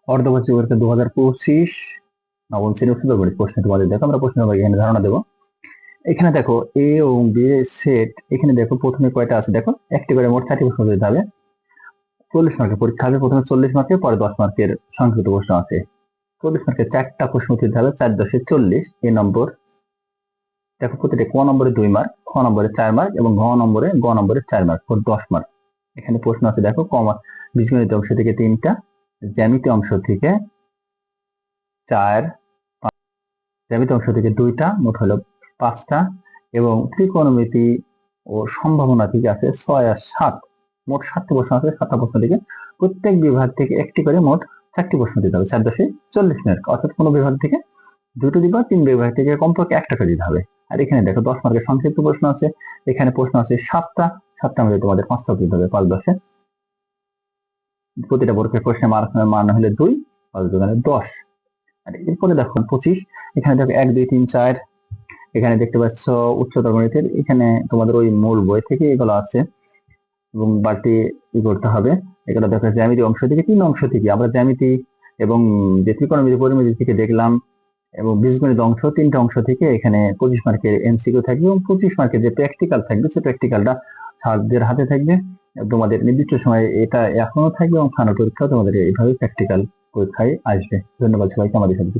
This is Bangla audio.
অর্ধবার্ষিক পরীক্ষা 2025 নবম শ্রেণী উচ্চতর গণিত প্রশ্ন তোমাদের দেখো, আমরা প্রশ্ন এখানে ধারণা দেবো। এখানে দেখো এ এবং বি এর সেট, এখানে দেখো প্রথমে কয়টা আছে দেখো, একটি করে মোট 4টি প্রশ্ন দিতে হবে। 40 মার্কের পরীক্ষা হবে, প্রথমে 40 মার্কের, পরে 10 মার্কের সংক্ষিপ্ত প্রশ্ন আছে। 40 মার্কের 4টা প্রশ্ন দিতে হবে, 4 10 40 এ নম্বর। দেখো প্রতিটা ক নম্বরে 2 মার্ক, খ নম্বরে 4 মার্ক এবং গ নম্বরে 4 মার্ক, 10 মার্ক। এখানে প্রশ্ন আছে দেখো, বীজগণিত অংশ থেকে 3টা, জ্যামিতি অংশ থেকে 4, জ্যামিতি অংশ থেকে 2টা, মোট হলো 5টা, এবং ত্রিকোণমিতি ও সম্ভাবনা থেকে আছে 6 আর 7, মোট 7টি প্রশ্ন আছে। 7টা প্রশ্ন থেকে প্রত্যেক বিভাগ থেকে একটি করে মোট 4টি প্রশ্ন দিতে হবে, 4 10 40 মার্ক। অর্থাৎ কোনো বিভাগ থেকে 2টো দিবা, 3 বিভাগ থেকে কমপক্ষে 1টা করে দিতে হবে। আর এখানে দেখো 10 মার্কের সংক্ষিপ্ত প্রশ্ন আছে, এখানে প্রশ্ন আছে 7টা, 7টা মধ্যে তোমাদের 5টা দিতে হবে, 5 10 প্রতিটা বর্গের প্রশ্নের মান হলে 2, 5 2 10। আর এরপরে দেখো 25, এখানে দেখো 1 2 3 4, এখানে দেখতে পাচ্ছ উচ্চতর গণিতের, এখানে তোমাদের ওই মূল বই থেকে এগুলো আছে এবং বাড়তি করতে হবে। এগুলো দেখো জ্যামিতি অংশ থেকে 3 অংশ থেকে, আমরা জ্যামিতি এবং যে ত্রিকোণমিতি পরিমিতি থেকে দেখলাম, এবং বীজগণিত অংশ 3টা অংশ থেকে এখানে 25 মার্কের এমসিকিউ থাকবে এবং 25 মার্কের যে প্র্যাকটিক্যাল থাকবে, সেই প্র্যাকটিক্যালটা ছাত্রদের হাতে থাকবে। তোমাদের নির্দিষ্ট সময়ে এটা এখনো থাকবে এবং ফাইনাল পরীক্ষা তোমাদের এইভাবে প্র্যাকটিক্যাল পরীক্ষায় আসবে। ধন্যবাদ সবাইকে আমাদের সাথে